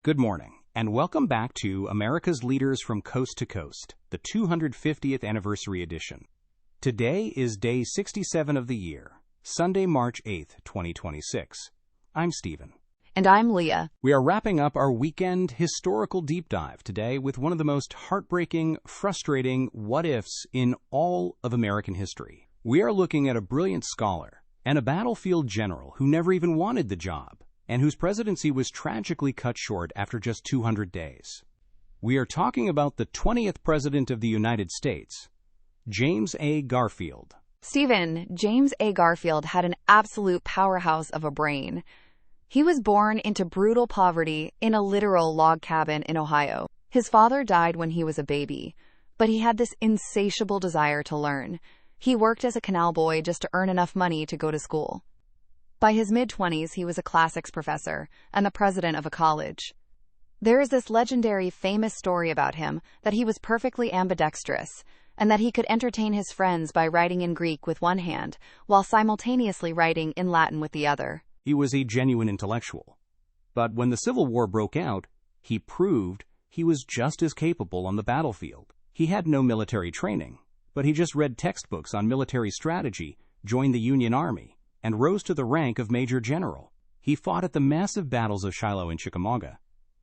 Good morning, and welcome back to America's Leaders from Coast to Coast, the 250th Anniversary Edition. Today is day 67 of the year, Sunday, March 8th, 2026. I'm Stephen. And I'm Leah. We are wrapping up our weekend historical deep dive today with one of the most heartbreaking, frustrating what-ifs in all of American history. We are looking at a brilliant scholar and a battlefield general who never even wanted the job, and whose presidency was tragically cut short after just 200 days. We are talking about the 20th President of the United States, James A. Garfield. Stephen, James A. Garfield had an absolute powerhouse of a brain. He was born into brutal poverty in a literal log cabin in Ohio. His father died when he was a baby, but he had this insatiable desire to learn. He worked as a canal boy just to earn enough money to go to school. By his mid-20s, he was a classics professor and the president of a college. There is this legendary, famous story about him that he was perfectly ambidextrous and that he could entertain his friends by writing in Greek with one hand while simultaneously writing in Latin with the other. He was a genuine intellectual. But when the Civil War broke out, he proved he was just as capable on the battlefield. He had no military training, but he just read textbooks on military strategy, joined the Union Army, and rose to the rank of Major General. He fought at the massive battles of Shiloh and Chickamauga,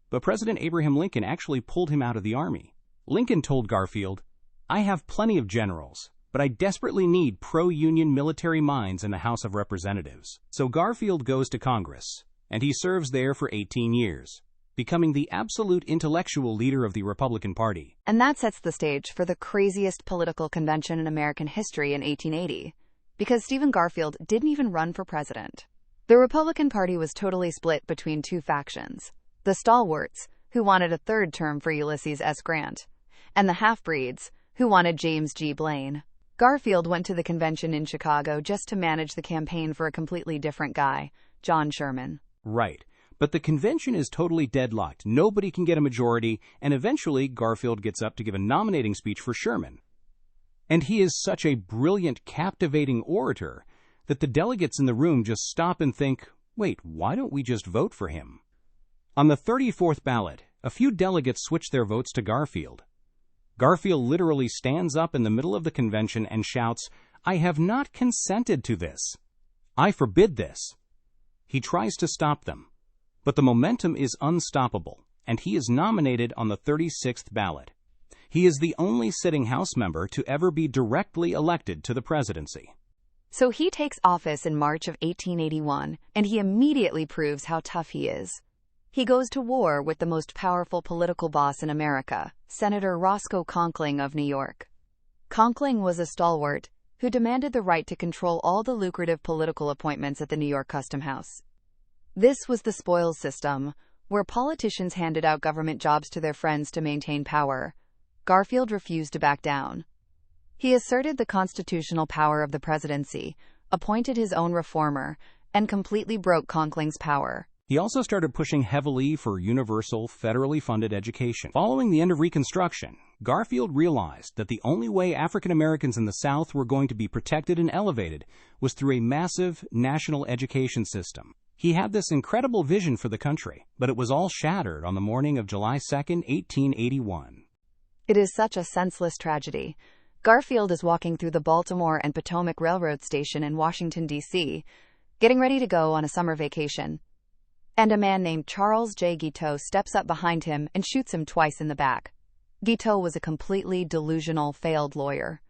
but President Abraham Lincoln actually pulled him out of the Army. Lincoln told Garfield, "I have plenty of generals, but I desperately need pro-Union military minds in the House of Representatives." So Garfield goes to Congress, and he serves there for 18 years, becoming the absolute intellectual leader of the Republican Party. And that sets the stage for the craziest political convention in American history in 1880. Because Stephen Garfield didn't even run for president. The Republican Party was totally split between two factions: the Stalwarts, who wanted a third term for Ulysses S. Grant, and the half-breeds, who wanted James G. Blaine. Garfield went to the convention in Chicago just to manage the campaign for a completely different guy, John Sherman. Right, but the convention is totally deadlocked. Nobody can get a majority, and eventually Garfield gets up to give a nominating speech for Sherman. And he is such a brilliant, captivating orator that the delegates in the room just stop and think, wait, why don't we just vote for him? On the 34th ballot, a few delegates switch their votes to Garfield. Garfield literally stands up in the middle of the convention and shouts, "I have not consented to this. I forbid this." He tries to stop them, but the momentum is unstoppable, and he is nominated on the 36th ballot. He is the only sitting House member to ever be directly elected to the presidency. So he takes office in March of 1881, and he immediately proves how tough he is. He goes to war with the most powerful political boss in America, Senator Roscoe Conkling of New York. Conkling was a stalwart who demanded the right to control all the lucrative political appointments at the New York Custom House. This was the spoils system, where politicians handed out government jobs to their friends to maintain power. Garfield refused to back down. He asserted the constitutional power of the presidency, appointed his own reformer, and completely broke Conkling's power. He also started pushing heavily for universal, federally funded education. Following the end of Reconstruction, Garfield realized that the only way African Americans in the South were going to be protected and elevated was through a massive national education system. He had this incredible vision for the country, but it was all shattered on the morning of July 2nd, 1881. It is such a senseless tragedy. Garfield is walking through the Baltimore and Potomac Railroad station in Washington, D.C., getting ready to go on a summer vacation. And a man named Charles J. Guiteau steps up behind him and shoots him twice in the back. Guiteau was a completely delusional, failed lawyer.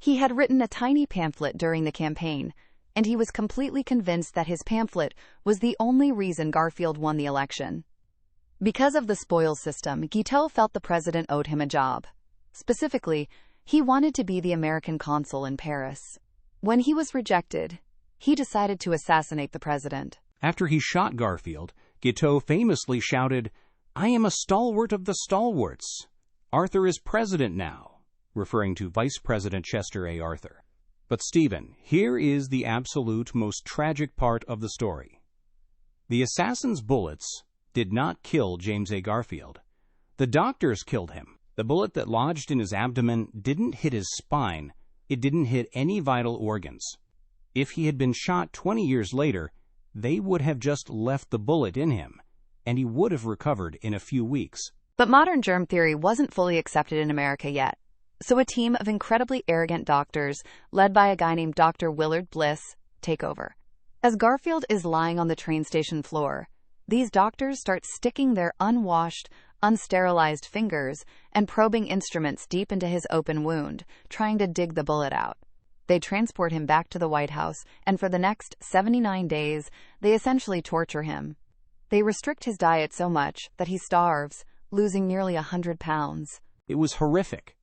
He had written a tiny pamphlet during the campaign, and he was completely convinced that his pamphlet was the only reason Garfield won the election. Because of the spoils system, Guiteau felt the president owed him a job. Specifically, he wanted to be the American consul in Paris. When he was rejected, he decided to assassinate the president. After he shot Garfield, Guiteau famously shouted, "I am a stalwart of the stalwarts. Arthur is president now," referring to Vice President Chester A. Arthur. But Stephen, here is the absolute most tragic part of the story. The assassin's bullets did not kill James A. Garfield. The doctors killed him. The bullet that lodged in his abdomen didn't hit his spine. It didn't hit any vital organs. If he had been shot 20 years later, they would have just left the bullet in him, and he would have recovered in a few weeks. But modern germ theory wasn't fully accepted in America yet. So a team of incredibly arrogant doctors, led by a guy named Dr. Willard Bliss, take over. As Garfield is lying on the train station floor, these doctors start sticking their unwashed, unsterilized fingers and probing instruments deep into his open wound, trying to dig the bullet out. They transport him back to the White House, and for the next 79 days, they essentially torture him. They restrict his diet so much that he starves, losing nearly 100 pounds. It was horrific.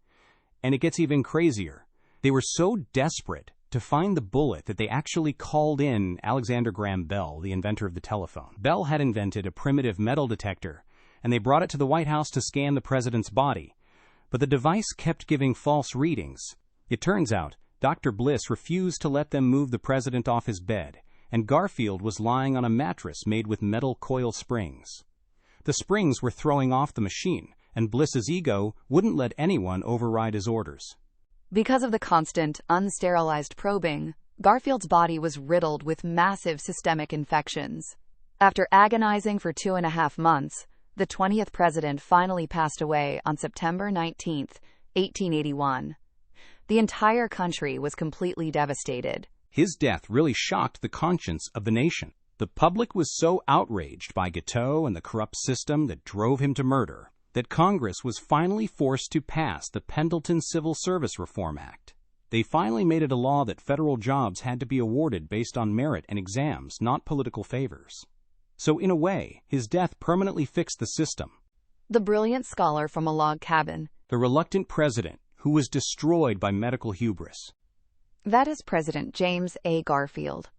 And it gets even crazier. They were so desperate to find the bullet that they actually called in Alexander Graham Bell, the inventor of the telephone. Bell had invented a primitive metal detector, and they brought it to the White House to scan the president's body. But the device kept giving false readings. It turns out, Dr. Bliss refused to let them move the president off his bed, and Garfield was lying on a mattress made with metal coil springs. The springs were throwing off the machine, and Bliss's ego wouldn't let anyone override his orders. Because of the constant, unsterilized probing, Garfield's body was riddled with massive systemic infections. After agonizing for 2.5 months, the 20th president finally passed away on September 19, 1881. The entire country was completely devastated. His death really shocked the conscience of the nation. The public was so outraged by Guiteau and the corrupt system that drove him to murder that Congress was finally forced to pass the Pendleton Civil Service Reform Act. They finally made it a law that federal jobs had to be awarded based on merit and exams, not political favors. So in a way, his death permanently fixed the system. The brilliant scholar from a log cabin. The reluctant president who was destroyed by medical hubris. That is President James A. Garfield.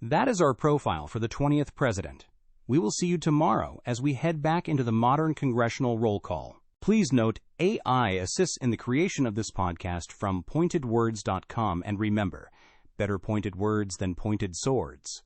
That is our profile for the 20th president. We will see you tomorrow as we head back into the modern congressional roll call. Please note, AI assists in the creation of this podcast from pointedwords.com, and remember, better pointed words than pointed swords.